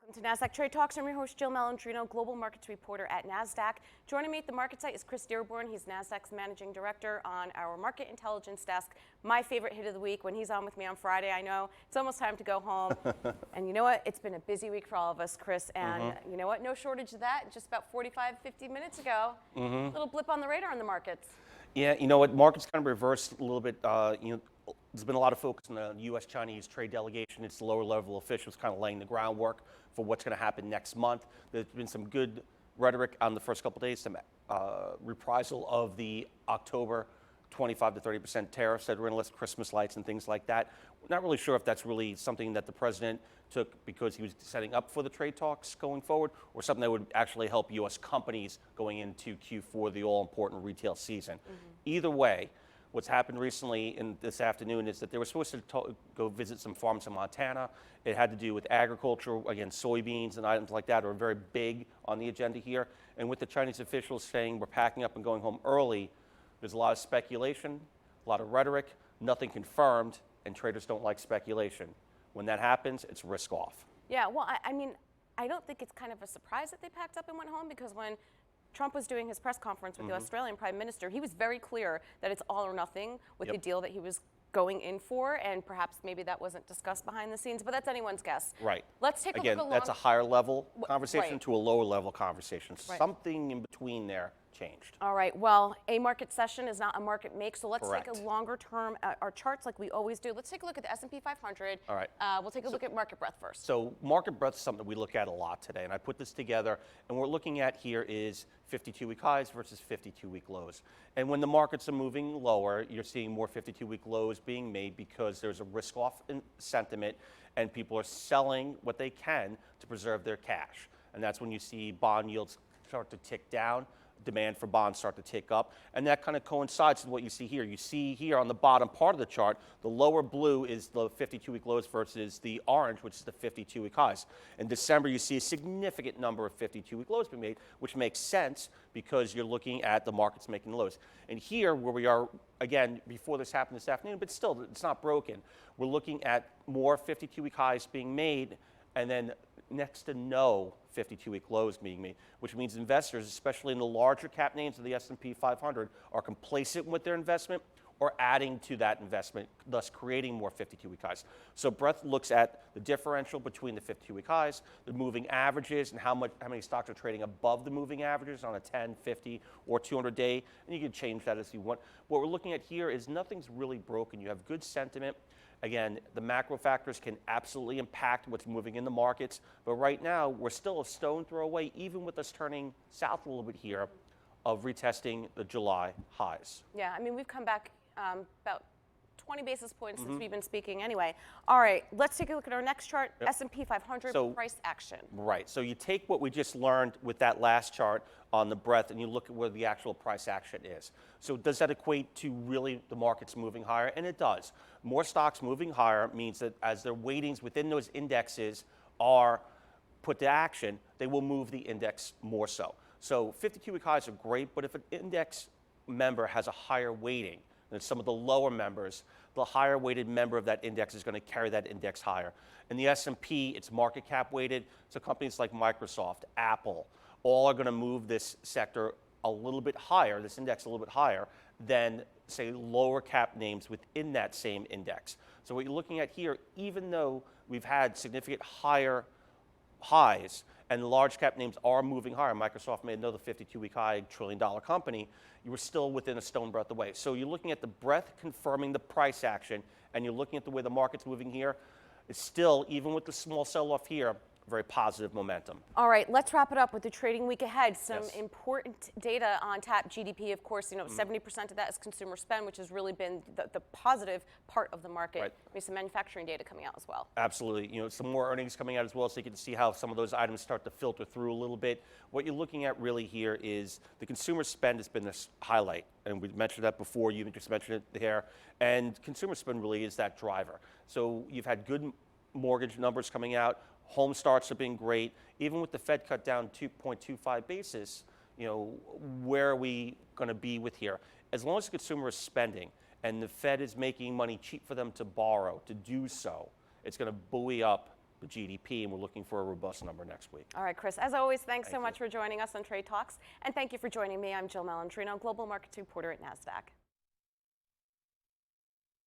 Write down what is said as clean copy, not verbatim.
Welcome to NASDAQ Trade Talks. I'm your host, Jill Malandrino, Global Markets Reporter at NASDAQ. Joining me at the market site is Chris Dearborn. He's NASDAQ's Managing Director on our Market Intelligence Desk. My favorite hit of the week when he's on with me on Friday. I know it's almost time to go home. And you know what? It's been a busy week for all of us, Chris. And you know what? No shortage of that. Just about 45, 50 minutes ago, a little blip on the radar in the markets. Yeah, you know what? Markets kind of reversed a little bit. There's been a lot of focus on the U.S.-Chinese trade delegation. It's the lower level officials kind of laying the groundwork for what's going to happen next month. There's been some good rhetoric on the first couple of days, some reprisal of the October 25 to 30% tariffs that were going to list Christmas lights and things like that. We're not really sure if that's really something that the president took because he was setting up for the trade talks going forward, or something that would actually help U.S. companies going into Q4, the all-important retail season. Either way, what's happened recently this afternoon is that they were supposed to go visit some farms in Montana. It had to do with agriculture, again, soybeans and items like that are very big on the agenda here. And with the Chinese officials saying we're packing up and going home early, there's a lot of speculation, a lot of rhetoric, nothing confirmed, and traders don't like speculation. When that happens, it's risk off. Yeah, well, I mean, I don't think it's kind of a surprise that they packed up and went home, because when Trump was doing his press conference with the Australian Prime Minister, he was very clear that it's all or nothing with the deal that he was going in for, and perhaps maybe that wasn't discussed behind the scenes, but that's anyone's guess. Right. Let's take a Again, look at that's a higher level conversation right. to a lower level conversation. Right. Something in between there changed. All right, well, a market session is not a market make, so let's Correct. take a longer term, our charts like we always do. Let's take a look at the S&P 500. All right. We'll take a look at market breadth first. So market breadth is something that we look at a lot today, and I put this together, and what we're looking at here is 52-week highs versus 52-week lows. And when the markets are moving lower, you're seeing more 52-week lows being made because there's a risk-off sentiment, and people are selling what they can to preserve their cash. And that's when you see bond yields start to tick down, demand for bonds start to tick up, and that kind of coincides with what you see here. You see here on the bottom part of the chart, the lower blue is the 52-week lows versus the orange, which is the 52-week highs. In December, you see a significant number of 52-week lows being made, which makes sense because you're looking at the markets making lows. And here, where we are, again, before this happened this afternoon, but still, it's not broken. We're looking at more 52-week highs being made, and then next to no 52-week lows being made, which means investors, especially in the larger cap names of the S&P 500, are complacent with their investment or adding to that investment, thus creating more 52-week highs. So breadth looks at the differential between the 52-week highs, the moving averages, and how many stocks are trading above the moving averages on a 10, 50, or 200-day, and you can change that as you want. What we're looking at here is nothing's really broken. You have good sentiment. Again, the macro factors can absolutely impact what's moving in the markets, but right now we're still a stone throw away, even with us turning south a little bit here, of retesting the July highs. Yeah, I mean, we've come back about 20 basis points since we've been speaking anyway. All right, let's take a look at our next chart, S&P 500 price action. Right, so you take what we just learned with that last chart on the breadth and you look at where the actual price action is. So does that equate to really the markets moving higher? And it does. More stocks moving higher means that as their weightings within those indexes are put to action, they will move the index more so. So 52-week highs are great, but if an index member has a higher weighting than some of the lower members, the higher weighted member of that index is going to carry that index higher. In the S&P, it's market cap weighted, so companies like Microsoft, Apple, all are going to move this sector a little bit higher, this index a little bit higher than, say, lower cap names within that same index. So what you're looking at here, even though we've had significant higher highs and the large cap names are moving higher, Microsoft made another 52-week high, trillion-dollar company, you were still within a stone breadth away. So you're looking at the breadth confirming the price action, and you're looking at the way the market's moving here. It's still, even with the small sell-off here, very positive momentum. All right, let's wrap it up with the trading week ahead. Some important data on tap. GDP, of course, 70% of that is consumer spend, which has really been the positive part of the market. Right. Maybe some manufacturing data coming out as well. Absolutely. Some more earnings coming out as well, so you can see how some of those items start to filter through a little bit. What you're looking at really here is the consumer spend has been this highlight, and we mentioned that before. You just mentioned it here, and consumer spend really is that driver. So you've had good mortgage numbers coming out. Home starts have been great. Even with the Fed cut down 2.25 basis, where are we going to be with here? As long as the consumer is spending and the Fed is making money cheap for them to borrow, to do so, it's going to buoy up the GDP, and we're looking for a robust number next week. All right, Chris, as always, thanks so Thank much you. for joining us on Trade Talks. And thank you for joining me. I'm Jill Malantrino, Global Markets Reporter at NASDAQ.